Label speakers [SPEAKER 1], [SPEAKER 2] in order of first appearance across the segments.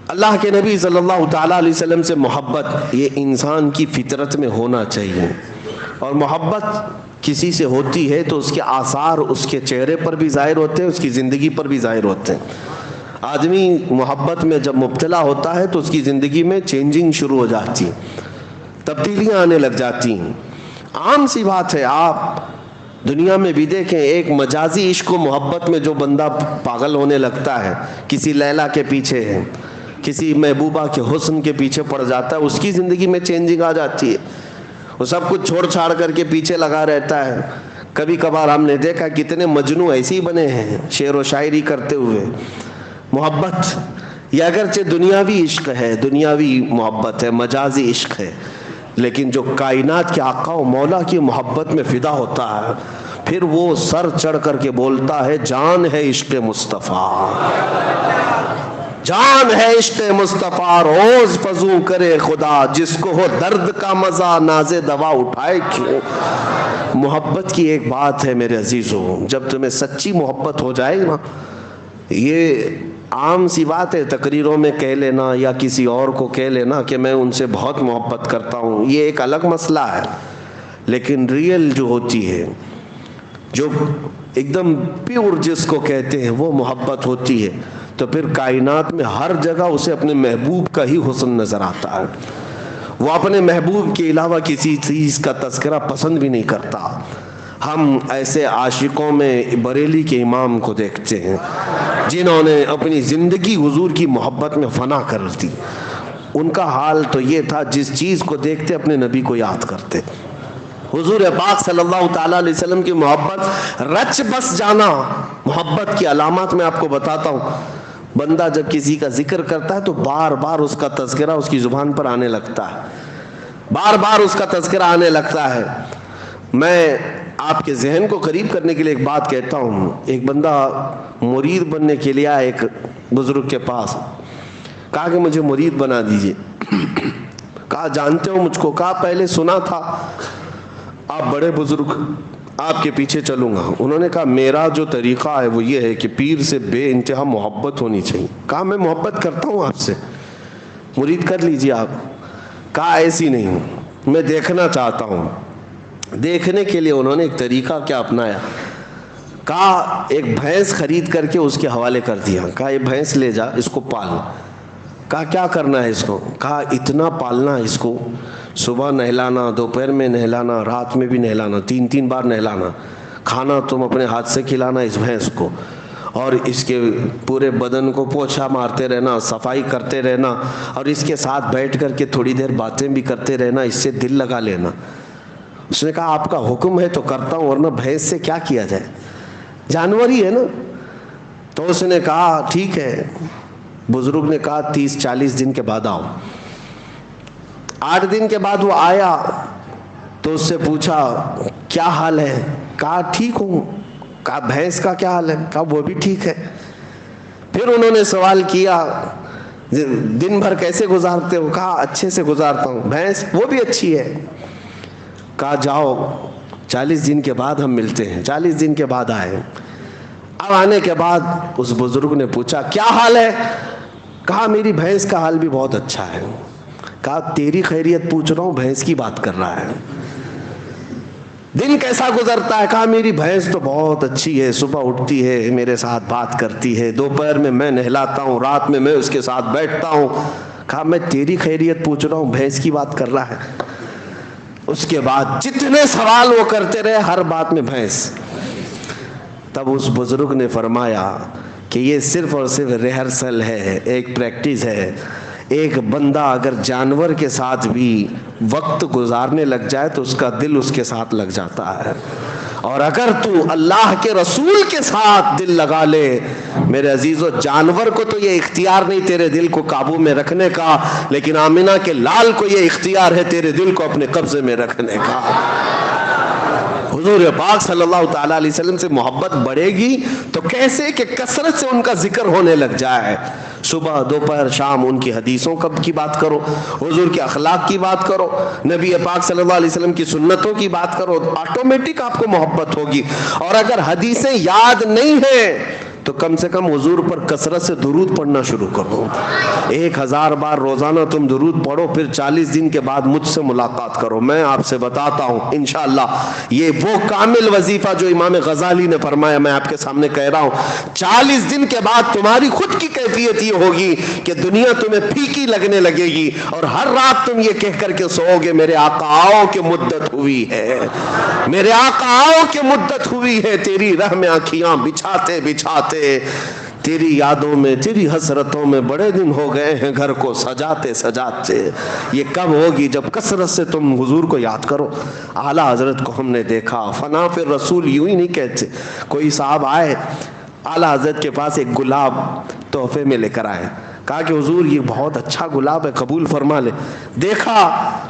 [SPEAKER 1] اللہ کے نبی صلی اللہ تعالیٰ علیہ وسلم سے محبت یہ انسان کی فطرت میں ہونا چاہیے، اور محبت کسی سے ہوتی ہے تو اس کے آثار اس کے چہرے پر بھی ظاہر ہوتے ہیں، اس کی زندگی پر بھی ظاہر ہوتے ہیں۔ آدمی محبت میں جب مبتلا ہوتا ہے تو اس کی زندگی میں چینجنگ شروع ہو جاتی ہے، تبدیلیاں آنے لگ جاتی ہیں۔ عام سی بات ہے، آپ دنیا میں بھی دیکھیں، ایک مجازی عشق و محبت میں جو بندہ پاگل ہونے لگتا ہے، کسی لیلا کے پیچھے ہے، کسی محبوبہ کے حسن کے پیچھے پڑ جاتا ہے، اس کی زندگی میں چینجنگ آ جاتی ہے، وہ سب کچھ چھوڑ چھاڑ کر کے پیچھے لگا رہتا ہے۔ کبھی کبھار ہم نے دیکھا کتنے مجنوں ایسے ہی بنے ہیں شعر و شاعری کرتے ہوئے۔ محبت یہ اگرچہ دنیاوی عشق ہے، دنیاوی محبت ہے، مجازی عشق ہے، لیکن جو کائنات کے آقا و مولا کی محبت میں فدا ہوتا ہے، پھر وہ سر چڑھ کر کے بولتا ہے جان ہے عشق مصطفیٰ، جان ہے عشق مصطفیٰ، روز فزوں کرے خدا، جس کو ہو درد کا مزہ ناز دوا اٹھائے کیوں۔ محبت کی ایک بات ہے میرے عزیزوں، جب تمہیں سچی محبت ہو جائے نا، یہ عام سی بات ہے تقریروں میں کہہ لینا یا کسی اور کو کہہ لینا کہ میں ان سے بہت محبت کرتا ہوں، یہ ایک الگ مسئلہ ہے، لیکن ریئل جو ہوتی ہے، جو ایک دم پیور جس کو کہتے ہیں وہ محبت ہوتی ہے، تو پھر کائنات میں ہر جگہ اسے اپنے محبوب کا ہی حسن نظر آتا ہے، وہ اپنے محبوب کے علاوہ کسی چیز کا تذکرہ پسند بھی نہیں کرتا۔ ہم ایسے عاشقوں میں بریلی کے امام کو دیکھتے ہیں جنہوں نے اپنی زندگی حضور کی محبت میں فنا کر دی۔ ان کا حال تو یہ تھا، جس چیز کو دیکھتے اپنے نبی کو یاد کرتے۔ حضور پاک صلی اللہ تعالیٰ علیہ وسلم کی محبت، رچ بس جانا محبت کی علامات میں آپ کو بتاتا ہوں۔ بندہ جب کسی کا ذکر کرتا ہے تو بار بار اس کا تذکرہ اس کی زبان پر آنے لگتا ہے، بار بار اس کا تذکرہ آنے لگتا ہے۔ میں آپ کے ذہن کو قریب کرنے کے لیے ایک بات کہتا ہوں۔ ایک بندہ مرید بننے کے لیے آیا ایک بزرگ کے پاس، کہا کہ مجھے مرید بنا دیجئے۔ کہا جانتے ہو مجھ کو؟ کہا پہلے سنا تھا، آپ بڑے بزرگ، آپ کے پیچھے چلوں گا۔ انہوں نے کہا میرا جو طریقہ ہے وہ یہ ہے کہ پیر سے بے انتہا محبت ہونی چاہیے۔ کہا میں محبت کرتا ہوں آپ سے، مرید کر لیجئے آپ۔ کہا ایسی نہیں، میں دیکھنا چاہتا ہوں۔ دیکھنے کے لیے انہوں نے ایک طریقہ کیا اپنایا، کہا ایک بھینس خرید کر کے اس کے حوالے کر دیا، کہا یہ بھینس لے جا، اس کو پال۔ کہا کیا کرنا ہے اس کو؟ کہا اتنا پالنا اس کو، صبح نہلانا، دوپہر میں نہلانا، رات میں بھی نہلانا، 3 بار نہلانا، کھانا تم اپنے ہاتھ سے کھلانا اس بھینس کو، اور اس کے پورے بدن کو پوچھا مارتے رہنا، صفائی کرتے رہنا، اور اس کے ساتھ بیٹھ کر کے تھوڑی دیر باتیں بھی کرتے رہنا، اس سے دل لگا لینا۔ اس نے کہا آپ کا حکم ہے تو کرتا ہوں، ورنہ بھینس سے کیا کیا جائے، جانور ہی ہے نا۔ تو اس نے کہا ٹھیک ہے۔ بزرگ نے کہا 30-40 دن کے بعد آؤ۔ 8 دن کے بعد وہ آیا تو اس سے پوچھا کیا حال ہے؟ کہا ٹھیک ہوں۔ کہا بھینس کا کیا حال ہے؟ کہا وہ بھی ٹھیک ہے۔ پھر انہوں نے سوال کیا دن بھر کیسے گزارتے ہو؟ کہا اچھے سے گزارتا ہوں۔ بھینس وہ بھی اچھی ہے۔ کہا جاؤ 40 دن کے بعد ہم ملتے ہیں۔ 40 دن کے بعد آئے۔ اب آنے کے بعد اس بزرگ نے پوچھا کیا حال ہے؟ کہا میری بھینس کا حال بھی بہت اچھا ہے۔ کہا تیری خیریت پوچھ رہا ہوں، بھینس کی بات کر رہا ہے۔ دن کیسا گزرتا ہے؟ کہا میری بھینس تو بہت اچھی ہے، صبح اٹھتی ہے میرے ساتھ بات کرتی ہے، دوپہر میں میں نہلاتا ہوں، رات میں میں اس کے ساتھ بیٹھتا ہوں۔ کہا میں تیری خیریت پوچھ رہا ہوں، بھینس کی بات کر رہا ہے۔ اس کے بعد جتنے سوال وہ کرتے رہے، ہر بات میں بھینس۔ تب اس بزرگ نے فرمایا کہ یہ صرف اور صرف ریہرسل ہے، ایک پریکٹس ہے۔ ایک بندہ اگر جانور کے ساتھ بھی وقت گزارنے لگ جائے تو اس کا دل اس کے ساتھ لگ جاتا ہے، اور اگر تو اللہ کے رسول کے ساتھ دل لگا لے میرے عزیزو، جانور کو تو یہ اختیار نہیں تیرے دل کو قابو میں رکھنے کا، لیکن آمنہ کے لال کو یہ اختیار ہے تیرے دل کو اپنے قبضے میں رکھنے کا۔ حضور پاک صلی اللہ تعالیٰ علیہ وسلم سے محبت بڑھے گی تو کیسے کہ کثرت سے ان کا ذکر ہونے لگ جائے، صبح دوپہر شام ان کی حدیثوں کی بات کرو، حضور کے اخلاق کی بات کرو، نبی پاک صلی اللہ علیہ وسلم کی سنتوں کی بات کرو، آٹومیٹک آپ کو محبت ہوگی۔ اور اگر حدیثیں یاد نہیں ہیں تو کم سے کم حضور پر کثرت سے درود پڑھنا شروع کرو. 1000 بار روزانہ تم درود پڑھو, پھر 40 دن کے بعد مجھ سے ملاقات کرو. میں آپ سے بتاتا ہوں انشاءاللہ یہ وہ کامل وظیفہ جو امام غزالی نے فرمایا میں آپ کے سامنے کہہ رہا ہوں. 40 دن کے بعد تمہاری خود کی کیفیت یہ ہوگی کہ دنیا تمہیں پھیکی لگنے لگے گی, اور ہر رات تم یہ کہہ کر کے سو گے میرے آقا آؤ کہ مدت ہوئی ہے, میرے آقا آؤ کہ مدت ہوئی ہے. تیری راہ میں آنکھیاں بچھاتے بچھاتے, تیری یادوں میں تیری حسرتوں میں بڑے دن ہو گئے ہیں گھر کو سجاتے سجاتے. یہ کب ہوگی؟ جب کثرت سے تم حضور کو یاد کرو. اعلیٰ حضرت کو ہم نے دیکھا, فنا پھر رسول یوں ہی نہیں کہتے. کوئی صاحب آئے اعلیٰ حضرت کے پاس, ایک گلاب تحفے میں لے کر آئے. کہا کہ حضور یہ بہت اچھا گلاب ہے, قبول فرما لے. دیکھا,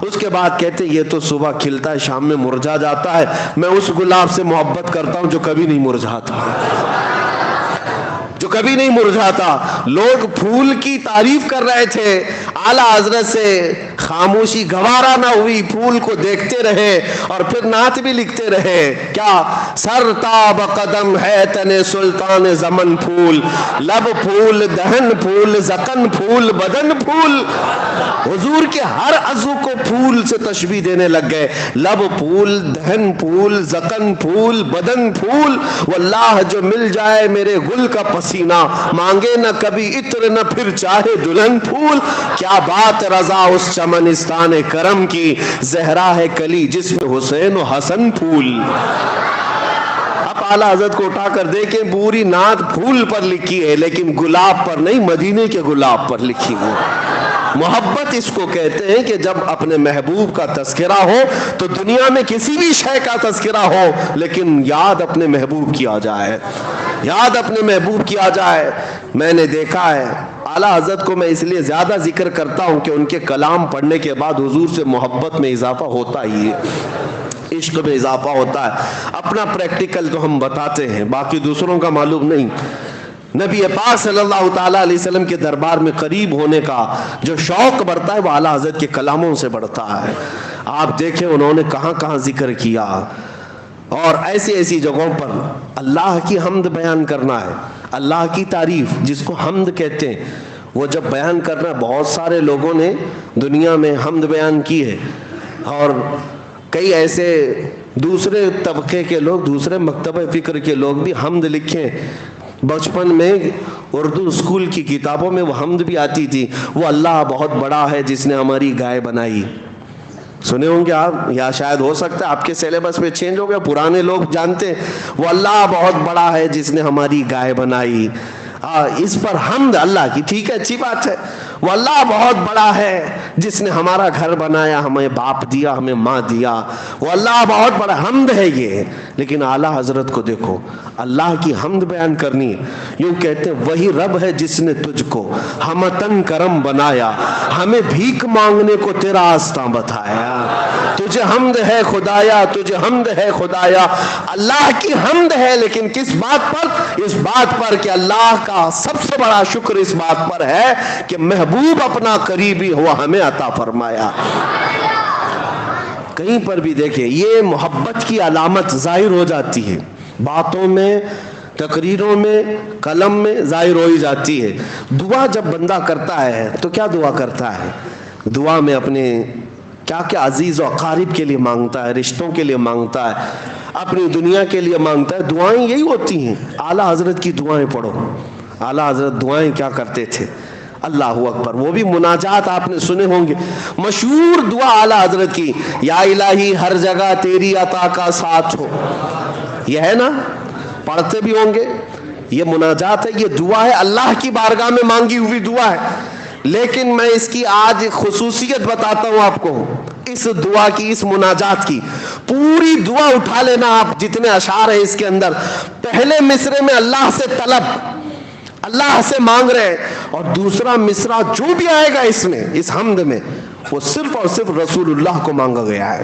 [SPEAKER 1] اس کے بعد کہتے یہ تو صبح کھلتا ہے شام میں مرجھا جاتا ہے. میں اس گلاب سے محبت کرتا ہوں جو کبھی نہیں مرجھاتا, جو کبھی نہیں مرجھاتا. لوگ پھول کی تعریف کر رہے تھے, اعلیٰ حضرت سے خاموشی گوارا نہ ہوئی, پھول کو دیکھتے رہے اور پھر نعت بھی لکھتے رہے. کیا سر تاب قدم ہے تن سلطان زمن پھول, لب پھول دہن پھول زکن پھول بدن پھول. حضور کے ہر عضو کو پھول سے تشبیہ دینے لگ گئے. لب پھول دہن پھول زکن پھول بدن پھول. واللہ جو مل جائے میرے گل کا پسینہ, مانگے نہ کبھی عطر نہ پھر چاہے دلہن پھول. کیا بات رضا اس چمنستان کرم کی, زہرا ہے کلی جس میں حسین و حسن پھول. اب اعلیٰ حضرت کو اٹھا کر دیکھیں, پوری نعت پھول پر لکھی ہے لیکن گلاب پر نہیں, مدینے کے گلاب پر لکھی ہوئی. محبت اس کو کہتے ہیں کہ جب اپنے محبوب کا تذکرہ ہو تو دنیا میں کسی بھی شے کا تذکرہ ہو لیکن یاد اپنے محبوب کی آ جائے, یاد اپنے محبوب کی آ جائے. میں نے دیکھا ہے اعلیٰ حضرت کو میں اس لیے زیادہ ذکر کرتا ہوں کہ ان کے کلام پڑھنے کے بعد حضور سے محبت میں اضافہ ہوتا ہی ہے, عشق میں اضافہ ہوتا ہے. اپنا پریکٹیکل تو ہم بتاتے ہیں, باقی دوسروں کا معلوم نہیں. نبی پاک صلی اللہ تعالیٰ علیہ وسلم کے دربار میں قریب ہونے کا جو شوق بڑھتا ہے وہ اعلیٰ حضرت کے کلاموں سے بڑھتا ہے. آپ دیکھیں انہوں نے کہاں کہاں ذکر کیا, اور ایسی ایسی جگہوں پر اللہ کی حمد بیان کرنا ہے, اللہ کی تعریف جس کو حمد کہتے ہیں, وہ جب بیان کرنا. بہت سارے لوگوں نے دنیا میں حمد بیان کی ہے, اور کئی ایسے دوسرے طبقے کے لوگ, دوسرے مکتبہ فکر کے لوگ بھی حمد لکھیں. بچپن میں اردو اسکول کی کتابوں میں وہ حمد بھی آتی تھی, وہ اللہ بہت بڑا ہے جس نے ہماری گائے بنائی. سنے ہوں گے آپ, یا شاید ہو سکتا ہے آپ کے سیلیبس میں چینج ہو گیا, پرانے لوگ جانتے ہیں وہ اللہ بہت بڑا ہے جس نے ہماری گائے بنائی. اس پر حمد اللہ کی, ٹھیک ہے اچھی بات ہے. وہ اللہ بہت بڑا ہے جس نے ہمارا گھر بنایا, ہمیں باپ دیا, ہمیں ماں دیا, وہ اللہ بہت بڑا حمد ہے یہ. لیکن اعلیٰ حضرت کو دیکھو, اللہ کی حمد بیان کرنی, یوں کہتے ہیں وہی رب ہے جس نے تجھ کو ہمتن کرم بنایا, ہمیں بھیک مانگنے کو تیرا آستاں بتایا. تجھے حمد ہے خدایا, تجھے حمد ہے خدایا. اللہ کی حمد ہے, لیکن کس بات پر؟ اس بات پر کہ اللہ کا سب سے بڑا شکر اس بات پر ہے کہ محبوب اپنا قریبی ہوا ہمیں عطا فرمایا. کہیں پر بھی دیکھیں یہ محبت کی علامت ظاہر ہو جاتی ہے, باتوں میں, تقریروں میں, قلم میں ظاہر ہو ہی جاتی ہے. دعا جب بندہ کرتا ہے تو کیا دعا کرتا ہے؟ دعا میں اپنے کیا کیا عزیز و اقارب کے لیے مانگتا ہے, رشتوں کے لیے مانگتا ہے, اپنی دنیا کے لیے مانگتا ہے. دعائیں یہی ہوتی ہیں. اعلیٰ حضرت کی دعائیں پڑھو. اعلیٰ حضرت دعائیں کیا کرتے تھے؟ اللہ اکبر. وہ بھی مناجات آپ نے سنے ہوں گے, مشہور دعا اعلیٰ حضرت کی, یا الہی ہر جگہ تیری عطا کا ساتھ ہو. یہ ہے نا, پڑھتے بھی ہوں گے. یہ مناجات ہے, یہ دعا ہے, اللہ کی بارگاہ میں مانگی ہوئی دعا ہے. لیکن میں اس کی آج خصوصیت بتاتا ہوں آپ کو, اس دعا کی, اس مناجات کی. پوری دعا اٹھا لینا آپ, جتنے اشعار ہیں اس کے اندر. پہلے مصرے میں اللہ سے طلب, اللہ سے مانگ رہے ہیں, اور دوسرا مصرع جو بھی آئے گا اس میں, اس حمد میں, وہ صرف اور صرف رسول اللہ کو مانگا گیا ہے.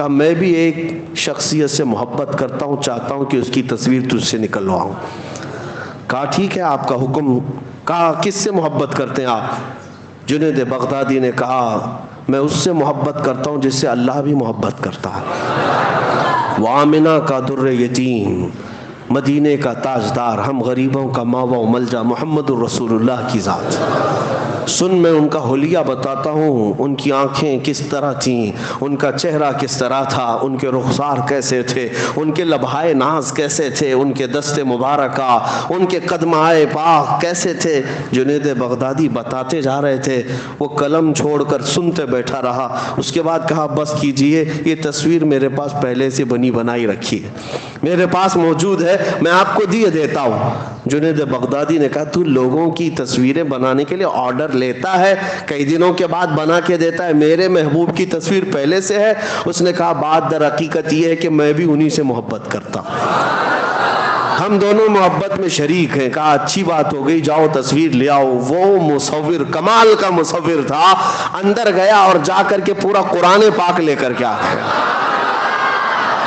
[SPEAKER 1] کہا میں بھی ایک شخصیت سے محبت کرتا ہوں، چاہتا ہوں کہ اس کی تصویر تجھ سے نکلواؤں۔ کہا ٹھیک ہے آپ کا حکم۔ کہا کس سے محبت کرتے ہیں آپ؟ جنید بغدادی نے کہا میں اس سے محبت کرتا ہوں جس سے اللہ بھی محبت کرتا ہے۔ وآمنہ کا در یتیم، مدینے کا تاجدار، ہم غریبوں کا ماوا و ملجا، محمد الرسول اللہ کی ذات۔ سن میں ان کا حلیہ بتاتا ہوں، ان کی آنکھیں کس طرح تھیں، ان کا چہرہ کس طرح تھا، ان کے رخسار کیسے تھے، ان کے لبھائے ناز کیسے تھے، ان کے دست مبارکہ، ان کے قدمائے پاک کیسے تھے۔ جنید بغدادی بتاتے جا رہے تھے، وہ قلم چھوڑ کر سنتے بیٹھا رہا۔ اس کے بعد کہا بس کیجئے، یہ تصویر میرے پاس پہلے سے بنی بنائی رکھی ہے، میرے پاس موجود ہے، میں آپ کو دیے دیتا ہوں۔ جنید بغدادی نے کہا تو لوگوں کی تصویریں بنانے کے لیے آرڈر لیتا ہے، کئی دنوں کے بعد بنا کے دیتا ہے، میرے محبوب کی تصویر پہلے سے ہے۔ اس نے کہا بات در حقیقت یہ ہے کہ میں بھی انہی سے محبت کرتا ہوں، ہم دونوں محبت میں شریک ہیں۔ کہا اچھی بات ہو گئی، جاؤ تصویر لے آؤ۔ وہ مصور کمال کا مصور تھا، اندر گیا اور جا کر کے پورا قرآن پاک لے کر کے آ گیا۔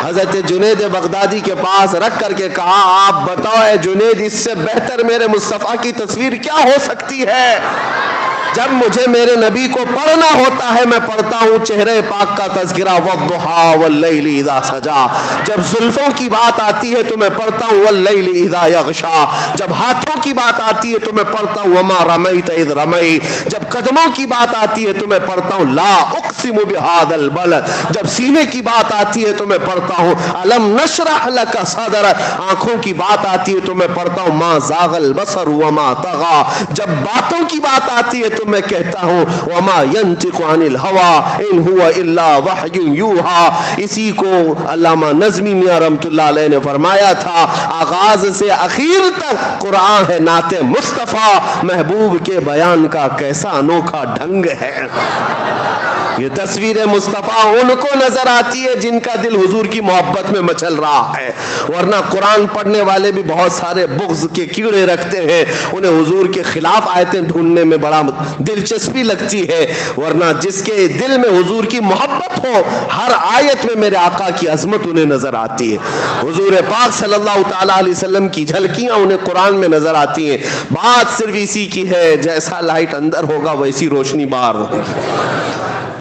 [SPEAKER 1] حضرت جنید بغدادی کے پاس رکھ کر کے کہا آپ بتاؤ اے جنید، اس سے بہتر میرے مصطفیٰ کی تصویر کیا ہو سکتی ہے؟ جب مجھے میرے نبی کو پڑھنا ہوتا ہے میں پڑھتا ہوں چہرے پاک کا تذکرہ، والضحیٰ واللیل اذا سجا۔ جب زلفوں کی بات آتی ہے تو میں پڑھتا ہوں واللیل اذا یغشا۔ جب ہاتھوں کی بات آتی ہے تو میں پڑھتا ہوں وما رمیت اذ رمیت۔ جب قدموں کی بات آتی ہے تو میں پڑھتا ہوں لا اقسم بہذا البلد۔ جب سینے کی بات آتی ہے تو میں پڑھتا ہوں الم نشرح لک صدرک۔ آنکھوں کی بات آتی ہے تو میں پڑھتا ہوں ما زاغ البصر وما طغى۔ جب باتوں کی بات آتی ہے تو میں کہتا ہوں وما ينطق عن الهوى ان هو الا وحی یوحى۔ اسی کو علامہ نظمی میاں رحمۃ اللہ علیہ نے فرمایا تھا، آغاز سے اخیر تک قرآن ہے نعت مصطفیٰ، محبوب کے بیان کا کیسا انوکھا ڈھنگ ہے۔ یہ تصویر مصطفیٰ ان کو نظر آتی ہے جن کا دل حضور کی محبت میں مچل رہا ہے، ورنہ قرآن پڑھنے والے بھی بہت سارے بغض کے کیڑے رکھتے ہیں، انہیں حضور کے خلاف آیتیں ڈھونڈنے میں بڑا دلچسپی لگتی ہے، ورنہ جس کے دل میں حضور کی محبت ہو ہر آیت میں میرے آقا کی عظمت انہیں نظر آتی ہے، حضور پاک صلی اللہ تعالیٰ علیہ وسلم کی جھلکیاں انہیں قرآن میں نظر آتی ہیں۔ بات صرف اسی کی ہے، جیسا لائٹ اندر ہوگا ویسی روشنی باہر ہوگی،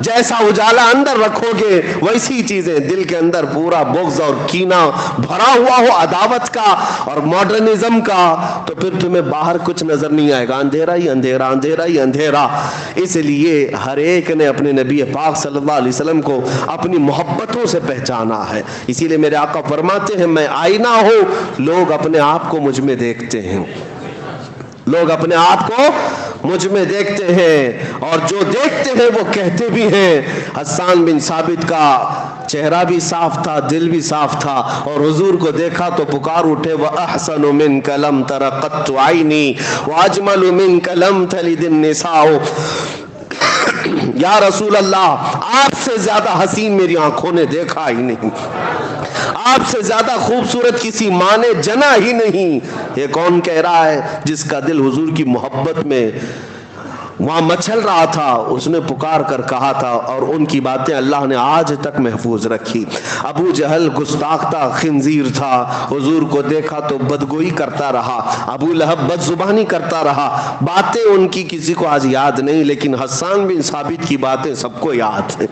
[SPEAKER 1] جیسا اجالا اندر رکھو گے ویسی چیزیں۔ دل کے اندر پورا بغض اور کینہ بھرا ہوا ہو عداوت کا اور ماڈرنزم کا تو پھر تمہیں باہر کچھ نظر نہیں آئے گا، اندھیرا ہی اندھیرا، اندھیرا ہی اندھیرا۔ اس لیے ہر ایک نے اپنے نبی پاک صلی اللہ علیہ وسلم کو اپنی محبتوں سے پہچانا ہے۔ اسی لیے میرے آقا فرماتے ہیں میں آئینہ ہوں، لوگ اپنے آپ کو مجھ میں دیکھتے ہیں، لوگ اپنے آپ کو مجھ میں دیکھتے ہیں اور جو دیکھتے ہیں وہ کہتے بھی ہیں۔ حسان بن ثابت کا چہرہ بھی صاف تھا، دل بھی صاف تھا، اور حضور کو دیکھا تو پکار اٹھے وَأَحْسَنُ مِنْكَ لَمْ تَرَ قَطُّ عَيْنِي وَأَجْمَلُ مِنْكَ لَمْ تَلِدِ النِّسَاءُ۔ یا رسول اللہ آپ سے زیادہ حسین میری آنکھوں نے دیکھا ہی نہیں، آپ سے زیادہ خوبصورت کسی ماں نے جنا ہی نہیں۔ یہ کون کہہ رہا ہے؟ جس کا دل حضور کی محبت میں وہاں مچل رہا تھا، اس نے پکار کر کہا تھا، اور ان کی باتیں اللہ نے آج تک محفوظ رکھی۔ ابو جہل گستاخ تھا، خنزیر تھا، حضور کو دیکھا تو بدگوئی کرتا رہا، ابو لہب بد زبانی کرتا رہا، باتیں ان کی کسی کو آج یاد نہیں، لیکن حسان بن ثابت کی باتیں سب کو یاد ہیں۔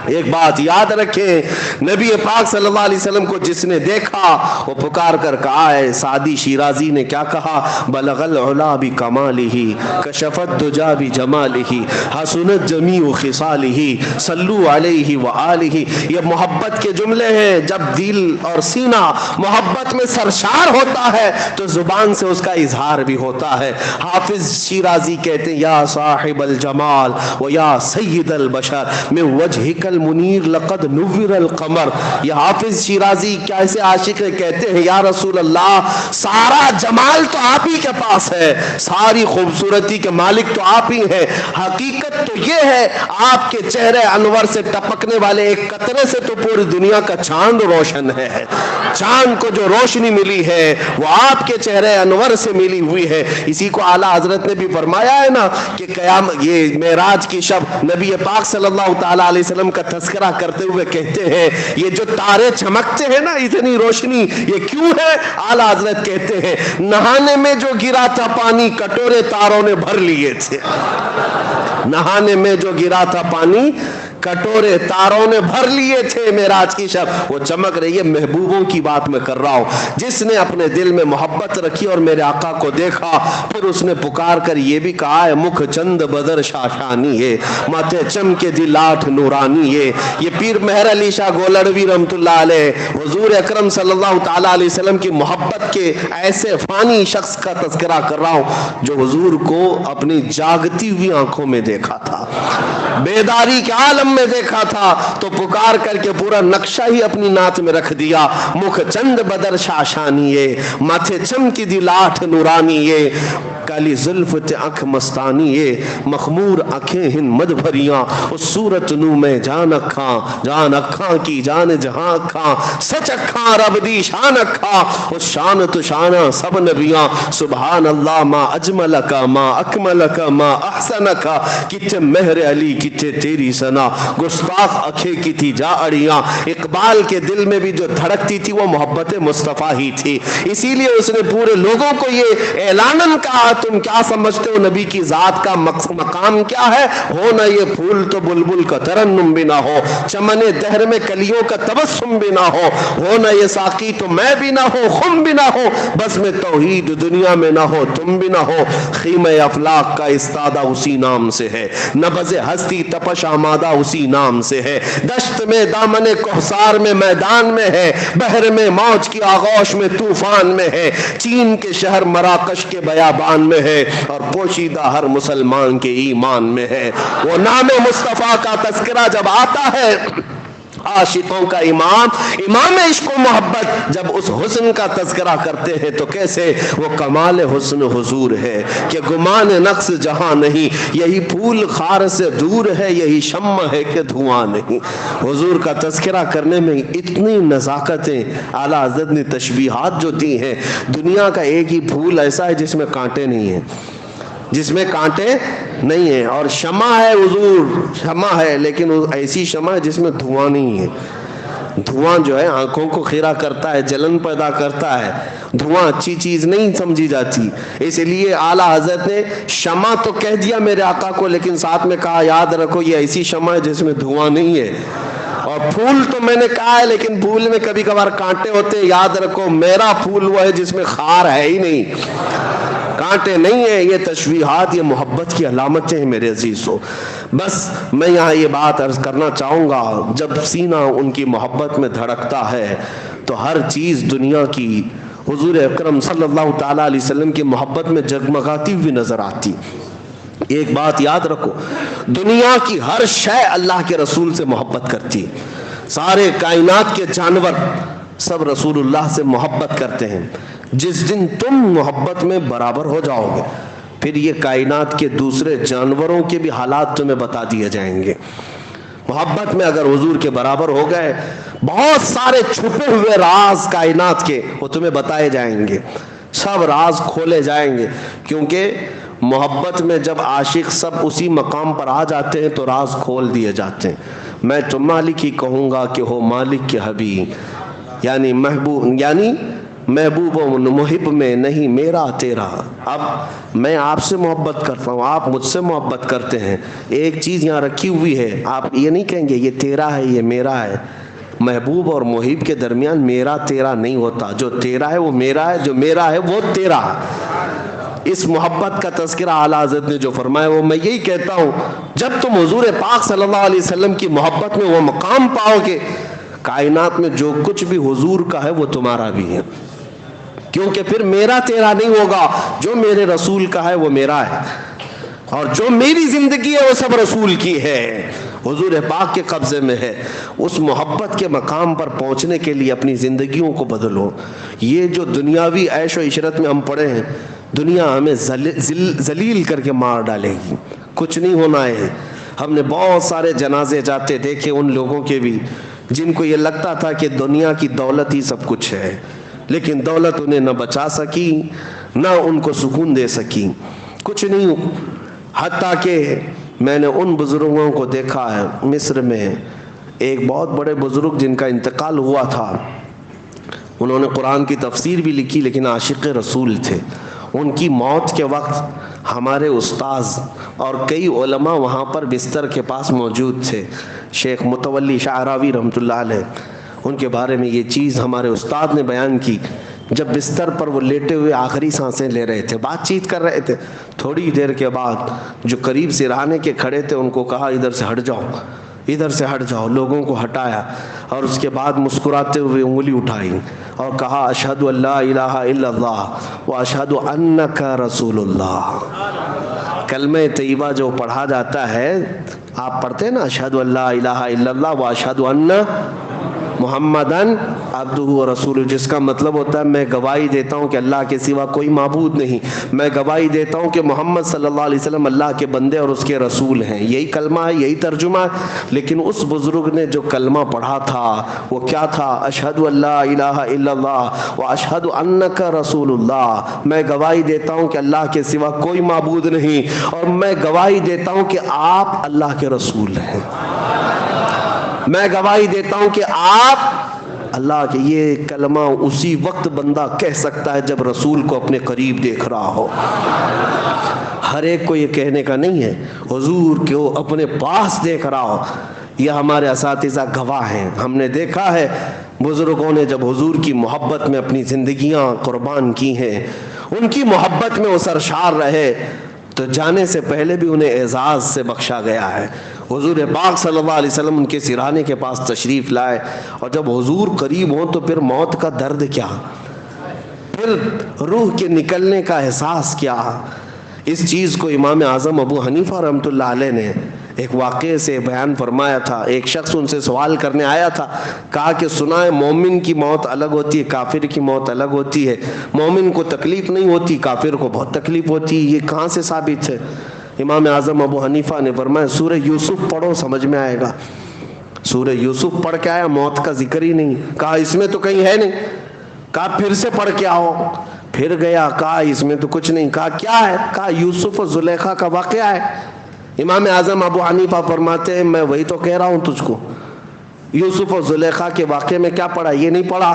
[SPEAKER 1] ایک بات یاد رکھیں، نبی پاک صلی اللہ علیہ وسلم کو جس نے دیکھا وہ پکار کر کہا ہے، سعدی شیرازی نے کیا کہا، بلغ العلا بکمالہ کشفت دجا بجمالہ حسنت جمیع خصالہ صلوا علیہ وآلہ۔ یہ محبت کے جملے ہیں، جب دل اور سینہ محبت میں سرشار ہوتا ہے تو زبان سے اس کا اظہار بھی ہوتا ہے۔ حافظ شیرازی کہتے ہیں یا صاحب الجمال و یا سید البشر من وجہک المنیر لقد نور القمر۔ یہ حافظ شیرازی کیسے عاشق کہتے ہیں یا رسول اللہ سارا جمال تو آپ ہی کے پاس ہے، ساری خوبصورتی کے مالک تو آپ ہی ہیں، حقیقت تو یہ ہے آپ کے چہرے انور سے ٹپکنے والے ایک قطرے سے تو پوری دنیا کا چاند روشن ہے، چاند کو جو روشنی ملی ہے وہ آپ کے چہرے انور سے ملی ہوئی ہے۔ اسی کو اعلیٰ حضرت نے بھی فرمایا ہے نا کہ قیامت یہ معراج کی شب نبی پاک صلی اللہ تعالیٰ علیہ وسلم کا کا تذکرہ کرتے ہوئے کہتے ہیں یہ جو تارے چمکتے ہیں نا، اتنی روشنی، یہ کیوں ہے؟ اعلیٰ حضرت کہتے ہیں نہانے میں جو گرا تھا پانی کٹورے تاروں نے بھر لیے تھے. نہانے میں جو گرا تھا پانی کٹورے تاروں نے بھر لیے تھے معراج کی شب. وہ چمک رہی ہے. محبوبوں کی بات میں کر رہا ہوں. جس نے اپنے دل میں محبت رکھی اور میرے آقا کو دیکھا، پھر اس نے پکار کر یہ بھی کہا ہے مکھ چند بدر شاشانی ہے، ماتھے چم کے دل آٹھ نورانی ہے. یہ پیر مہر علی شاہ گولڑوی رحمت اللہ علیہ حضور اکرم صلی اللہ تعالیٰ علیہ وسلم کی محبت کے ایسے فانی شخص کا تذکرہ کر رہا ہوں جو حضور کو اپنی جاگتی ہوئی آنکھوں میں دیکھا تھا، بیداری کے عالم میں دیکھا تھا، تو پکار کر کے پورا نقشہ ہی اپنی نعت میں رکھ دیا. مکھ چند بدر شاشانیے، ماتھے چمکی دی لاٹھ نورانیے، کالی زلف تے آنکھ مستانیے، مخمور آنکھیں ہن مد بھریاں، اس صورت نو میں جان اکھاں، جان اکھاں کی جان جہاں اکھاں، سچ اکھاں رب دی شان اکھاں، اس شان تو شانہ سب نبیاں. سبحان اللہ ما اجملکا ما اکملکا ما احسنکا، کتے مہر علی کتے تیری سنا، گستاخ اکھے کی تھی جا اڑیاں. اقبال کے دل میں بھی جو دھڑکتی تھی وہ محبت مصطفیٰ ہی تھی. اسی لیے اس نے پورے لوگوں کو یہ اعلاناً کہا تم کیا سمجھتے ہو نبی کی ذات کا مقام کیا ہے؟ ہو نہ یہ پھول تو بلبل کا ترنم بھی نہ ہو، چمن دہر میں کلیوں کا تبسم بھی نہ ہو نہ یہ ساقی تو میں بھی نہ ہو، خم بھی نہ ہو، بس میں توحید دنیا میں نہ ہو، تم بھی نہ ہو. خیمہ افلاق کا استادہ اسی نام سے ہے، نبض ہستی تپش آمادہ اسی نام سے ہے. دشت میں دامن کوثر میں میدان میں ہے، بحر میں موج کی آغوش میں طوفان میں ہے، چین کے شہر مراکش کے بیابان میں ہے، اور پوشیدہ ہر مسلمان کے ایمان میں ہے. وہ نام مصطفیٰ کا تذکرہ جب آتا ہے عاشقوں کا امام عشق و محبت جب اس حسن کا تذکرہ کرتے ہیں تو کیسے وہ کمال حسن حضور ہے کہ گمان نقص جہاں نہیں، یہی پھول خار سے دور ہے، یہی شمع ہے کہ دھواں نہیں. حضور کا تذکرہ کرنے میں اتنی نزاکتیں اعلیٰ حضرت نے تشبیہات جو دی ہیں. دنیا کا ایک ہی پھول ایسا ہے جس میں کانٹے نہیں ہیں، جس میں کانٹے نہیں ہیں، اور شمع ہے حضور، شمع ہے لیکن ایسی شمع ہے جس میں دھواں نہیں ہے. دھواں جو ہے آنکھوں کو خیرہ کرتا ہے، جلن پیدا کرتا ہے، دھواں اچھی چیز نہیں سمجھی جاتی. اس لیے اعلیٰ حضرت نے شمع تو کہہ دیا میرے آقا کو، لیکن ساتھ میں کہا یاد رکھو یہ ایسی شمع ہے جس میں دھواں نہیں ہے. اور پھول تو میں نے کہا ہے لیکن پھول میں کبھی کبھار کانٹے ہوتے ہیں، یاد رکھو میرا پھول وہ ہے جس میں خار ہے ہی نہیں، کانٹے نہیں ہیں. یہ تشبیہات یہ محبت کی علامتیں ہیں میرے عزیزو. بس میں یہاں یہ بات عرض کرنا چاہوں گا، جب سینہ ان کی محبت میں دھڑکتا ہے تو ہر چیز دنیا کی حضور اکرم صلی اللہ تعالیٰ علیہ وسلم کی محبت میں جگمگاتی ہوئی نظر آتی. ایک بات یاد رکھو، دنیا کی ہر شے اللہ کے رسول سے محبت کرتی. سارے کائنات کے جانور سب رسول اللہ سے محبت کرتے ہیں. جس دن تم محبت میں برابر ہو جاؤ گے پھر یہ کائنات کے دوسرے جانوروں کے بھی حالات تمہیں بتا دیے جائیں گے. محبت میں اگر حضور کے برابر ہو گئے بہت سارے چھپے ہوئے راز کائنات کے وہ تمہیں بتائے جائیں گے، سب راز کھولے جائیں گے. کیونکہ محبت میں جب عاشق سب اسی مقام پر آ جاتے ہیں تو راز کھول دیے جاتے ہیں. میں تو مالک ہی کہوں گا کہ ہو مالک کے حبیب، یعنی محبوب و محب میں نہیں میرا تیرا. اب میں آپ سے محبت کرتا ہوں، آپ مجھ سے محبت کرتے ہیں. ایک چیز یہاں رکھی ہوئی ہے، آپ یہ نہیں کہیں گے یہ تیرا ہے یہ میرا ہے. محبوب اور محب کے درمیان میرا تیرا نہیں ہوتا. جو تیرا ہے وہ میرا ہے، جو میرا ہے وہ تیرا ہے. اس محبت کا تذکرہ اعلیٰ حضرت نے جو فرمایا وہ میں یہی کہتا ہوں، جب تم حضور پاک صلی اللہ علیہ وسلم کی محبت میں وہ مقام پاؤ گے کائنات میں جو کچھ بھی حضور کا ہے وہ تمہارا بھی ہے. کیونکہ پھر میرا تیرا نہیں ہوگا، جو میرے رسول کا ہے وہ میرا ہے، اور جو میری زندگی ہے وہ سب رسول کی ہے، حضور پاک کے قبضے میں ہے. اس محبت کے مقام پر پہنچنے کے لیے اپنی زندگیوں کو بدلو. یہ جو دنیاوی عیش و عشرت میں ہم پڑے ہیں، دنیا ہمیں ذلیل کر کے مار ڈالے گی، کچھ نہیں ہونا ہے. ہم نے بہت سارے جنازے جاتے دیکھے ان لوگوں کے بھی جن کو یہ لگتا تھا کہ دنیا کی دولت ہی سب کچھ ہے، لیکن دولت انہیں نہ بچا سکی نہ ان کو سکون دے سکی، کچھ نہیں. حتیٰ کہ میں نے ان بزرگوں کو دیکھا ہے مصر میں ایک بہت بڑے بزرگ جن کا انتقال ہوا تھا، انہوں نے قرآن کی تفسیر بھی لکھی لیکن عاشق رسول تھے. ان کی موت کے وقت ہمارے استاذ اور کئی علماء وہاں پر بستر کے پاس موجود تھے. شیخ متولی شعراوی رحمۃ اللہ علیہ، ان کے بارے میں یہ چیز ہمارے استاد نے بیان کی. جب بستر پر وہ لیٹے ہوئے آخری سانسیں لے رہے تھے، بات چیت کر رہے تھے، تھوڑی دیر کے بعد جو قریب سرہانے کے کھڑے تھے ان کو کہا ادھر سے ہٹ جاؤ، ادھر سے ہٹ جاؤ. لوگوں کو ہٹایا اور اس کے بعد مسکراتے ہوئے انگلی اٹھائی اور کہا اشہد ان لا الہ الا اللہ و اشہد انک رسول اللہ. کلمہ طیبہ جو پڑھا جاتا ہے، آپ پڑھتے ہیں نا اشہد ان لا الہ الا اللہ و اشہد ان محمدن عبدہ و رسولہ، جس کا مطلب ہوتا ہے میں گواہی دیتا ہوں کہ اللہ کے سوا کوئی معبود نہیں، میں گواہی دیتا ہوں کہ محمد صلی اللہ علیہ وسلم اللہ کے بندے اور اس کے رسول ہیں. یہی کلمہ ہے، یہی ترجمہ ہے. لیکن اس بزرگ نے جو کلمہ پڑھا تھا وہ کیا تھا؟ اشہد ان لا الہ الا اللہ و اشہد انک رسول اللہ. میں گواہی دیتا ہوں کہ اللہ کے سوا کوئی معبود نہیں اور میں گواہی دیتا ہوں کہ آپ اللہ کے رسول ہیں. میں گواہی دیتا ہوں کہ آپ اللہ کے. یہ کلمہ اسی وقت بندہ کہہ سکتا ہے جب رسول کو اپنے قریب دیکھ رہا ہو. ہر ایک کو یہ کہنے کا نہیں ہے. حضور کو اپنے پاس دیکھ رہا ہو. یہ ہمارے اساتذہ گواہ ہیں. ہم نے دیکھا ہے بزرگوں نے جب حضور کی محبت میں اپنی زندگیاں قربان کی ہیں، ان کی محبت میں وہ سرشار رہے تو جانے سے پہلے بھی انہیں اعزاز سے بخشا گیا ہے. حضور پاک صلی اللہ علیہ وسلم ان کے سرانے کے پاس تشریف لائے اور جب حضور قریب ہوں تو پھر موت کا درد کیا، پھر روح کے نکلنے کا احساس کیا. اس چیز کو امام اعظم ابو حنیفہ رحمۃ اللہ علیہ نے ایک واقعے سے بیان فرمایا تھا. ایک شخص ان سے سوال کرنے آیا تھا، کہا کہ سنا ہے مومن کی موت الگ ہوتی ہے، کافر کی موت الگ ہوتی ہے. مومن کو تکلیف نہیں ہوتی، کافر کو بہت تکلیف ہوتی ہے، یہ کہاں سے ثابت ہے؟ امام اعظم ابو حنیفہ نے فرمایا سورہ یوسف پڑھو سمجھ میں آئے گا. سورہ یوسف پڑھ کے آیا، موت کا ذکر ہی نہیں. کہا اس میں تو کہیں ہے نہیں. کہا پھر سے پڑھ کے آؤ. پھر گیا، کہا اس میں تو کچھ نہیں. کہا کیا ہے؟ کہا یوسف اور زلیخا کا واقعہ ہے. امام اعظم ابو حنیفہ فرماتے ہیں میں وہی تو کہہ رہا ہوں تجھ کو. یوسف اور زلیخا کے واقعے میں کیا پڑھا؟ یہ نہیں پڑھا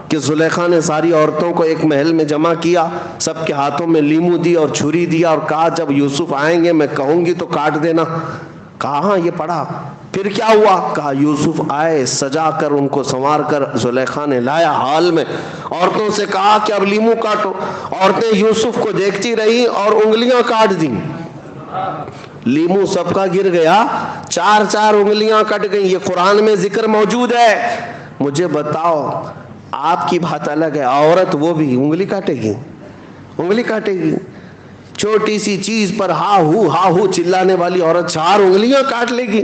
[SPEAKER 1] کہ زلیخا نے ساری عورتوں کو ایک محل میں جمع کیا، سب کے ہاتھوں میں لیمو دی اور چھری دیا اور کہا جب یوسف آئیں گے میں کہوں گی تو کاٹ دینا. کہا ہاں یہ پڑھا. پھر کیا ہوا؟ کہا یوسف آئے، سجا کر ان کو سنوار کر زلیخا نے لایا حال میں، عورتوں سے کہا کہ اب لیمو کاٹو. عورتیں یوسف کو دیکھتی رہی اور انگلیاں کاٹ دیں. لیمو سب کا گر گیا، 4 انگلیاں کٹ گئیں. یہ قرآن میں ذکر موجود ہے. مجھے بتاؤ، آپ کی بات الگ ہے، عورت وہ بھی انگلی کاٹے گی؟ انگلی کاٹے گی؟ چھوٹی سی چیز پر ہا ہو چلانے والی عورت 4 انگلیاں کاٹ لے گی؟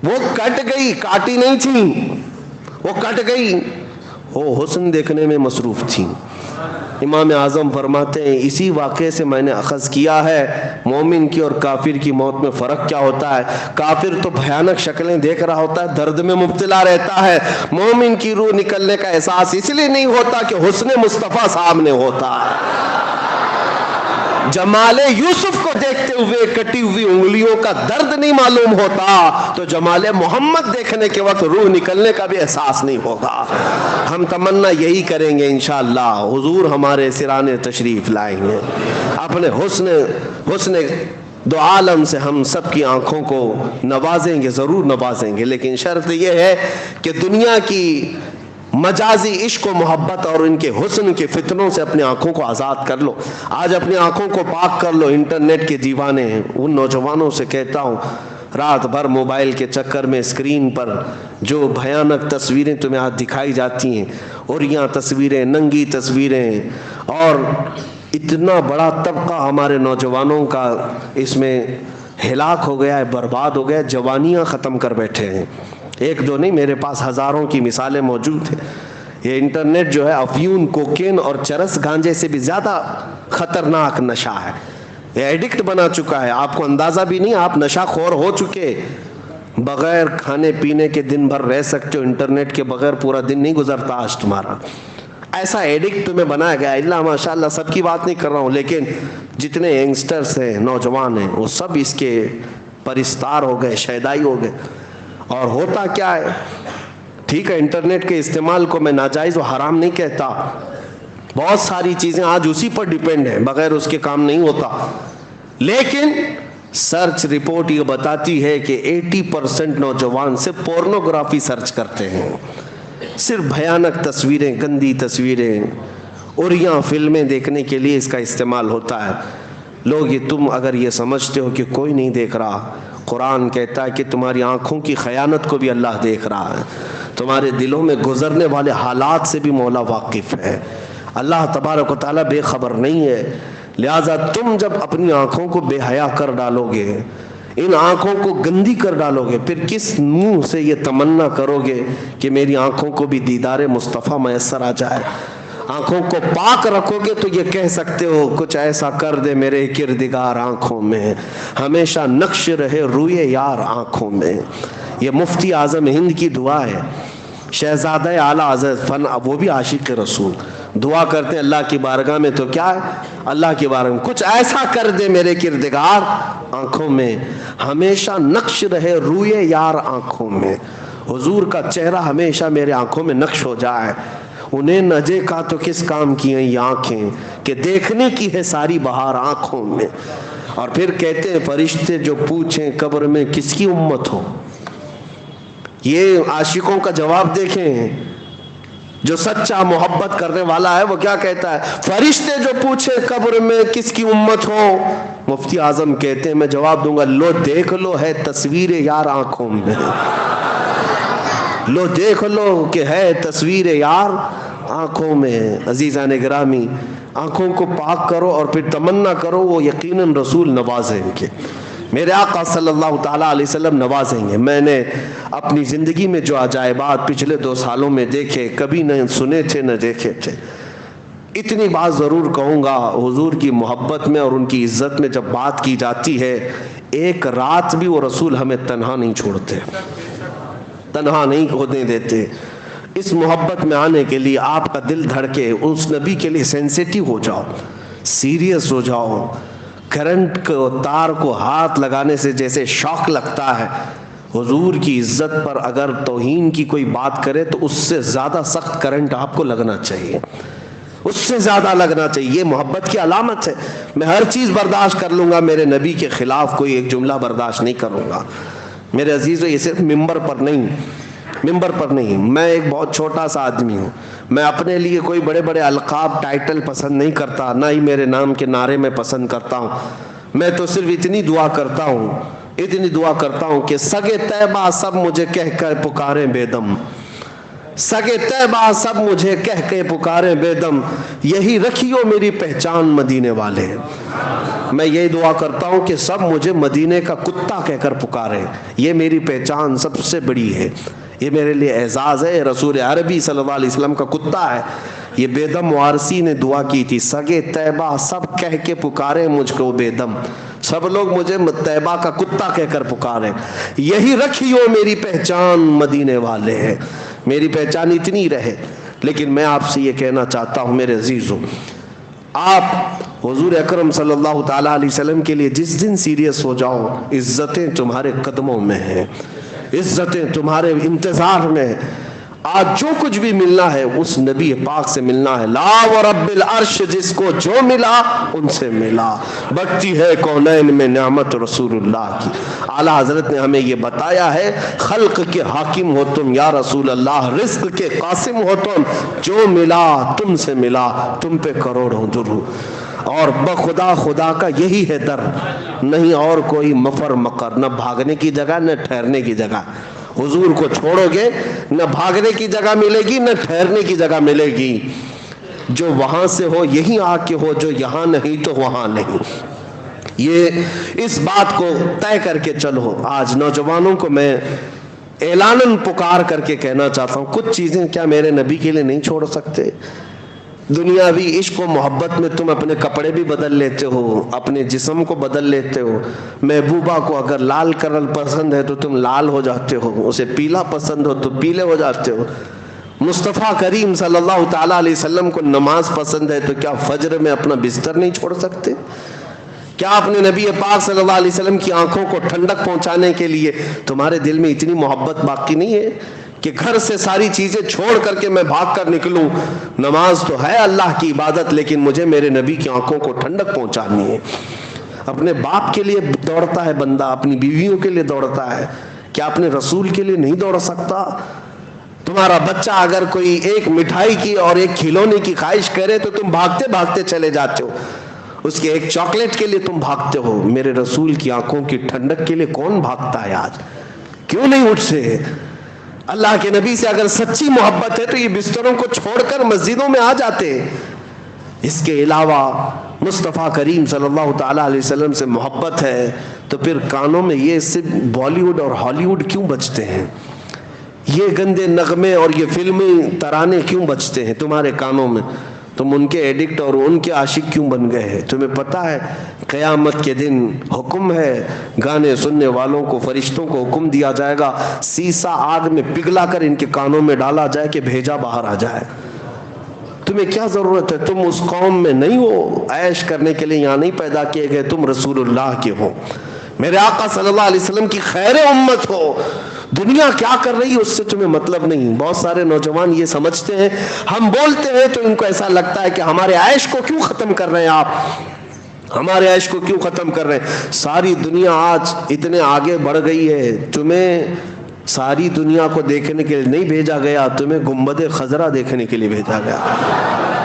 [SPEAKER 1] وہ کٹ گئی، کاٹی نہیں تھی، وہ کٹ گئی. وہ حسن دیکھنے میں مصروف تھی. امام اعظم فرماتے ہیں اسی واقعے سے میں نے اخذ کیا ہے مومن کی اور کافر کی موت میں فرق کیا ہوتا ہے. کافر تو بھیانک شکلیں دیکھ رہا ہوتا ہے، درد میں مبتلا رہتا ہے. مومن کی روح نکلنے کا احساس اس لیے نہیں ہوتا کہ حسن مصطفیٰ سامنے ہوتا ہے. جمال یوسف کو دیکھتے ہوئے کٹی ہوئی انگلیوں کا درد نہیں معلوم ہوتا تو جمال محمد دیکھنے کے وقت روح نکلنے کا بھی احساس نہیں ہوگا. ہم تمنا یہی کریں گے انشاءاللہ حضور ہمارے سرانے تشریف لائیں گے. اپنے حسن دو عالم سے ہم سب کی آنکھوں کو نوازیں گے، ضرور نوازیں گے، لیکن شرط یہ ہے کہ دنیا کی مجازی عشق و محبت اور ان کے حسن کے فتنوں سے اپنی آنکھوں کو آزاد کر لو. آج اپنی آنکھوں کو پاک کر لو. انٹرنیٹ کے دیوانے ہیں، ان نوجوانوں سے کہتا ہوں رات بھر موبائل کے چکر میں اسکرین پر جو بھیانک تصویریں تمہیں آج دکھائی جاتی ہیں، اوریاں تصویریں، ننگی تصویریں، اور اتنا بڑا طبقہ ہمارے نوجوانوں کا اس میں ہلاک ہو گیا ہے، برباد ہو گیا ہے، جوانیاں ختم کر بیٹھے ہیں. ایک دو نہیں، میرے پاس ہزاروں کی مثالیں موجود ہیں. یہ انٹرنیٹ جو ہے افیون، کوکین اور چرس گانجے سے بھی زیادہ خطرناک نشہ ہے. یہ ایڈکٹ بنا چکا ہے، آپ کو اندازہ بھی نہیں، آپ نشہ خور ہو چکے. بغیر کھانے پینے کے دن بھر رہ سکتے ہو، انٹرنیٹ کے بغیر پورا دن نہیں گزرتا آج تمہارا. ایسا ایڈکٹ تمہیں بنایا گیا. اللہ ماشاءاللہ سب کی بات نہیں کر رہا ہوں، لیکن جتنے ینگسٹرز ہیں، نوجوان ہیں، وہ سب اس کے پرستار ہو گئے، شیدائی ہو گئے. اور ہوتا کیا ہے؟ ٹھیک ہے انٹرنیٹ کے استعمال کو میں ناجائز و حرام نہیں کہتا، بہت ساری چیزیں آج اسی پر ڈیپینڈ ہیں، بغیر اس کے کام نہیں ہوتا، لیکن سرچ رپورٹ یہ بتاتی ہے کہ 80% نوجوان سے پورنوگرافی سرچ کرتے ہیں، صرف بھیانک تصویریں، گندی تصویریں، اریاں فلمیں دیکھنے کے لیے اس کا استعمال ہوتا ہے۔ لوگ یہ تم اگر یہ سمجھتے ہو کہ کوئی نہیں دیکھ رہا، قرآن کہتا ہے کہ تمہاری آنکھوں کی خیانت کو بھی اللہ دیکھ رہا ہے، تمہارے دلوں میں گزرنے والے حالات سے بھی مولا واقف ہے، اللہ تبارک و تعالیٰ بے خبر نہیں ہے۔ لہٰذا تم جب اپنی آنکھوں کو بے حیا کر ڈالو گے، ان آنکھوں کو گندی کر ڈالو گے، پھر کس منہ سے یہ تمنا کرو گے کہ میری آنکھوں کو بھی دیدار مصطفیٰ میسر آ جائے؟ آنکھوں کو پاک رکھو گے تو یہ کہہ سکتے ہو کچھ ایسا کر دے میرے کردگار آنکھوں میں، ہمیشہ نقش رہے روئے یار آنکھوں میں۔ یہ مفتی اعظم ہند کی دعا ہے، شہزادہ اعلیٰ حضرت فن، وہ بھی عاشق رسول دعا کرتے ہیں اللہ کی بارگاہ میں، تو کیا ہے اللہ کی بارگاہ میں کچھ ایسا کر دے میرے کردگار آنکھوں میں، ہمیشہ نقش رہے روئے یار آنکھوں میں۔ حضور کا چہرہ ہمیشہ میرے آنکھوں میں نقش ہو جائے، انہیں نہ دیکھا تو کس کام کی ہیں یہ آنکھیں کہ دیکھنے کی ہے ساری بہار آنکھوں میں۔ اور پھر کہتے ہیں فرشتے جو پوچھیں قبر میں کس کی امت ہو، یہ عاشقوں کا جواب دیکھیں، جو سچا محبت کرنے والا ہے وہ کیا کہتا ہے؟ فرشتے جو پوچھے قبر میں کس کی امت ہو، مفتی اعظم کہتے ہیں میں جواب دوں گا لو دیکھ لو ہے تصویر یار آنکھوں میں، لو دیکھ لو کہ ہے تصویر یار آنکھوں میں۔ عزیزان گرامی، آنکھوں کو پاک کرو اور پھر تمنا کرو وہ یقیناً رسول نوازیں گے، میرے آقا صلی اللہ تعالیٰ علیہ وسلم نوازیں گے۔ میں نے اپنی زندگی میں جو عجائبات پچھلے 2 سالوں میں دیکھے، کبھی نہ سنے تھے نہ دیکھے تھے۔ اتنی بات ضرور کہوں گا، حضور کی محبت میں اور ان کی عزت میں جب بات کی جاتی ہے، ایک رات بھی وہ رسول ہمیں تنہا نہیں چھوڑتے، تنہا نہیں ہونے دیتے۔ اس محبت میں آنے کے لیے آپ کا دل دھڑکے، اس نبی کے لیے سینسیٹیو ہو جاؤ، سیریس ہو جاؤ۔ کرنٹ کو تار کو ہاتھ لگانے سے جیسے شوق لگتا ہے، حضور کی عزت پر اگر توہین کی کوئی بات کرے تو اس سے زیادہ سخت کرنٹ آپ کو لگنا چاہیے، اس سے زیادہ لگنا چاہیے۔ یہ محبت کی علامت ہے۔ میں ہر چیز برداشت کر لوں گا، میرے نبی کے خلاف کوئی ایک جملہ برداشت نہیں کروں گا۔ میرے عزیزو، یہ صرف ممبر پر نہیں، میں ایک بہت چھوٹا سا آدمی ہوں، میں اپنے لیے کوئی بڑے بڑے القاب ٹائٹل پسند نہیں کرتا، نہ ہی میرے نام کے نعرے میں پسند کرتا ہوں۔ میں تو صرف اتنی دعا کرتا ہوں کہ سگے طیبہ سب مجھے کہہ کر پکاریں بے دم، سگے طیبہ سب مجھے کہہ کے پکاریں بے دم، یہی رکھیو میری پہچان مدینے والے۔ میں یہی دعا کرتا ہوں کہ سب مجھے مدینے کا کتا کہہ کر پکاریں، یہ میری پہچان سب سے بڑی ہے، یہ میرے لیے اعزاز ہے۔ رسول عربی صلی اللہ علیہ وسلم کا کتا ہے۔ یہ بے دم وارثی نے دعا کی تھی، سگے طیبہ سب کہہ کے پکارے مجھ کو بے دم، سب لوگ مجھے طیبہ کا کتا کہہ کر پکارے، یہی رکھیو میری پہچان مدینے والے ہیں۔ میری پہچان اتنی رہے۔ لیکن میں آپ سے یہ کہنا چاہتا ہوں میرے عزیزوں، آپ حضور اکرم صلی اللہ تعالیٰ علیہ وسلم کے لیے جس دن سیریس ہو جاؤ، عزتیں تمہارے قدموں میں ہیں، عزتیں تمہارے انتظار میں۔ آج جو کچھ بھی ملنا ہے اس نبی پاک سے ملنا ہے۔ لا ورب العرش، جس کو جو ملا ان سے ملا، بڑھتی ہے کونین میں نعمت رسول اللہ کی۔ اعلیٰ حضرت نے ہمیں یہ بتایا ہے، خلق کے حاکم ہو تم یا رسول اللہ، رزق کے قاسم ہو تم، جو ملا تم سے ملا، تم پہ کروڑوں درود۔ اور بخدا خدا کا یہی ہے در، نہیں اور کوئی مفر مقر، نہ بھاگنے کی جگہ نہ ٹھہرنے کی جگہ۔ حضور کو چھوڑو گے نہ بھاگنے کی جگہ ملے گی نہ ٹھہرنے کی جگہ ملے گی۔ جو وہاں سے ہو یہیں آ کے ہو، جو یہاں نہیں تو وہاں نہیں۔ یہ اس بات کو طے کر کے چلو۔ آج نوجوانوں کو میں اعلاناً پکار کر کے کہنا چاہتا ہوں، کچھ چیزیں کیا میرے نبی کے لیے نہیں چھوڑ سکتے؟ دنیاوی عشق و محبت میں تم اپنے کپڑے بھی بدل لیتے ہو، اپنے جسم کو بدل لیتے ہو۔ محبوبہ کو اگر لال کلر پسند ہے تو تم لال ہو جاتے ہو، اسے پیلا پسند ہو تو پیلے ہو جاتے ہو۔ مصطفیٰ کریم صلی اللہ تعالیٰ علیہ وسلم کو نماز پسند ہے تو کیا فجر میں اپنا بستر نہیں چھوڑ سکتے؟ کیا اپنے نبی پاک صلی اللہ علیہ وسلم کی آنکھوں کو ٹھنڈک پہنچانے کے لیے تمہارے دل میں اتنی محبت باقی نہیں ہے کہ گھر سے ساری چیزیں چھوڑ کر کے میں بھاگ کر نکلوں؟ نماز تو ہے اللہ کی عبادت، لیکن مجھے میرے نبی کی آنکھوں کو ٹھنڈک پہنچانی ہے۔ اپنے باپ کے لیے دوڑتا ہے بندہ، اپنی بیویوں کے لیے دوڑتا ہے، کیا اپنے رسول کے لیے نہیں دوڑ سکتا؟ تمہارا بچہ اگر کوئی ایک مٹھائی کی اور ایک کھلونے کی خواہش کرے تو تم بھاگتے بھاگتے چلے جاتے ہو، اس کے ایک چاکلیٹ کے لیے تم بھاگتے ہو، میرے رسول کی آنکھوں کی ٹھنڈک کے لیے کون بھاگتا ہے آج؟ کیوں نہیں اٹھتے؟ اللہ کے نبی سے اگر سچی محبت ہے تو یہ بستروں کو چھوڑ کر مسجدوں میں آ جاتے۔ اس کے علاوہ مصطفیٰ کریم صلی اللہ تعالیٰ علیہ وسلم سے محبت ہے تو پھر کانوں میں یہ صرف بالی ووڈ اور ہالی ووڈ کیوں بجتے ہیں؟ یہ گندے نغمے اور یہ فلمی ترانے کیوں بجتے ہیں تمہارے کانوں میں؟ تم ان کے ایڈکٹ اور ان کے عاشق کیوں بن گئے ہیں؟ تمہیں پتہ ہے قیامت کے دن حکم ہے، گانے سننے والوں کو فرشتوں کو حکم دیا جائے گا، سیسا آگ میں پگھلا کر ان کے کانوں میں ڈالا جائے کہ بھیجا باہر آ جائے۔ تمہیں کیا ضرورت ہے؟ تم اس قوم میں نہیں ہو، عیش کرنے کے لیے یہاں نہیں پیدا کیے گئے، تم رسول اللہ کے ہو، میرے آقا صلی اللہ علیہ وسلم کی خیر امت ہو۔ دنیا کیا کر رہی ہے اس سے تمہیں مطلب نہیں۔ بہت سارے نوجوان یہ سمجھتے ہیں، ہم بولتے ہیں تو ان کو ایسا لگتا ہے کہ ہمارے عیش کو کیوں ختم کر رہے ہیں آپ، ہمارے عیش کو کیوں ختم کر رہے ہیں؟ ساری دنیا آج اتنے آگے بڑھ گئی ہے، تمہیں ساری دنیا کو دیکھنے کے لیے نہیں بھیجا گیا، تمہیں گنبد خضرا دیکھنے کے لیے بھیجا گیا،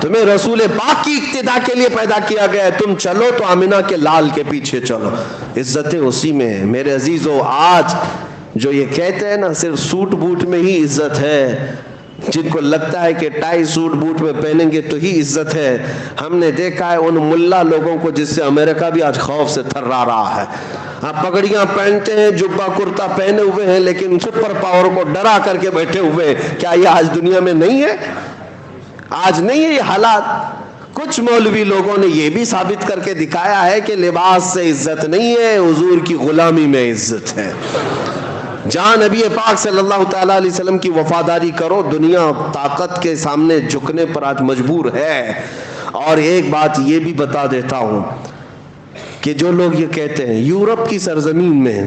[SPEAKER 1] تمہیں رسول پاک کی اقتدا کے لیے پیدا کیا گیا ہے۔ تم چلو تو آمنہ کے لال کے پیچھے چلو، عزتیں اسی میں ہیں۔ میرے عزیزو، آج جو یہ کہتے ہیں نا صرف سوٹ بوٹ میں ہی عزت ہے، جن کو لگتا ہے کہ ٹائی سوٹ بوٹ میں پہنیں گے تو ہی عزت ہے، ہم نے دیکھا ہے ان ملا لوگوں کو جس سے امریکہ بھی آج خوف سے تھرا رہا ہے۔ آپ پگڑیاں پہنتے ہیں، جبہ کرتا پہنے ہوئے ہیں، لیکن سپر پاور کو ڈرا کر کے بیٹھے ہوئے ہیں۔ کیا یہ آج دنیا میں نہیں ہے؟ آج نہیں ہے یہ حالات؟ کچھ مولوی لوگوں نے یہ بھی ثابت کر کے دکھایا ہے کہ لباس سے عزت نہیں ہے، حضور کی غلامی میں عزت ہے۔ جہاں نبی پاک صلی اللہ تعالیٰ علیہ وسلم کی وفاداری کرو، دنیا طاقت کے سامنے جھکنے پر آج مجبور ہے۔ اور ایک بات یہ بھی بتا دیتا ہوں کہ جو لوگ یہ کہتے ہیں یورپ کی سرزمین میں،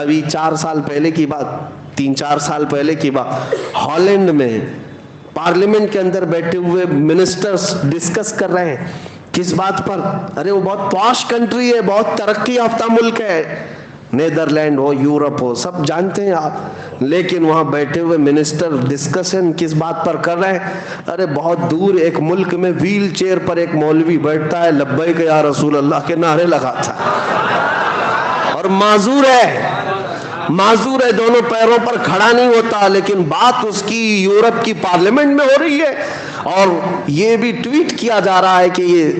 [SPEAKER 1] ابھی 4 سال پہلے کی بات، 3-4 سال پہلے کی بات، ہالینڈ میں پارلیمنٹ کے اندر بیٹھے ہوئے منسٹرز ڈسکس کر رہے ہیں کس بات پر؟ ارے وہ بہت پاش کنٹری ہے، بہت ترقی یافتہ ملک ہے، نیدرلینڈ ہو، یورپ ہو، سب جانتے ہیں آپ، لیکن وہاں بیٹھے ہوئے منسٹر ڈسکشن کس بات پر کر رہے ہیں؟ ارے بہت دور ایک ملک میں ویل چیئر پر ایک مولوی بیٹھتا ہے، لبیک یا رسول اللہ کے نعرے لگاتا ہے، اور معذور ہے، دونوں پیروں پر کھڑا نہیں ہوتا، لیکن بات اس کی یورپ کی پارلیمنٹ میں ہو رہی ہے، اور یہ بھی ٹویٹ کیا جا رہا ہے کہ یہ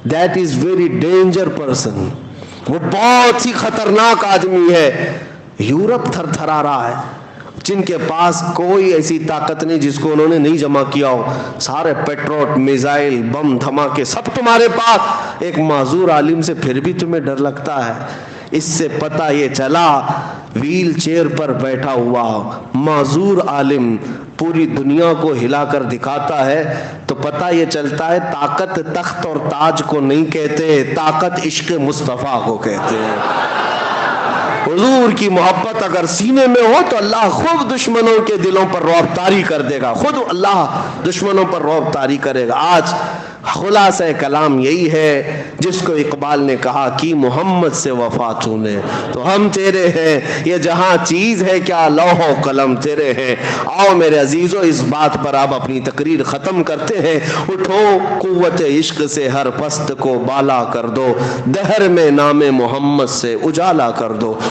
[SPEAKER 1] that is very danger person, وہ بہت ہی خطرناک آدمی ہے۔ یورپ تھر تھرا رہا ہے، جن کے پاس کوئی ایسی طاقت نہیں جس کو انہوں نے نہیں جمع کیا ہو، سارے پیٹروٹ، میزائل، بم دھماکے سب تمہارے پاس، ایک معذور عالم سے پھر بھی تمہیں ڈر لگتا ہے۔ اس سے پتہ یہ چلا ویل چیئر پر بیٹھا ہوا معذور عالم پوری دنیا کو ہلا کر دکھاتا ہے، تو پتہ یہ چلتا ہے طاقت تخت اور تاج کو نہیں کہتے، طاقت عشق مصطفیٰ کو کہتے ہیں۔ حضور کی محبت اگر سینے میں ہو تو اللہ خود دشمنوں کے دلوں پر رعب طاری کر دے گا، خود اللہ دشمنوں پر رعب طاری کرے گا۔ آج خلاصہ کلام یہی ہے جس کو اقبال نے کہا کہ محمد سے وفا تو نے، تو ہم تیرے ہیں، یہ جہاں چیز ہے کیا لوح و قلم تیرے ہیں۔ آؤ میرے عزیزو، اس بات پر آپ اپنی تقریر ختم کرتے ہیں۔ اٹھو قوت عشق سے ہر پست کو بالا کر دو، دہر میں نام محمد سے اجالا کر دو۔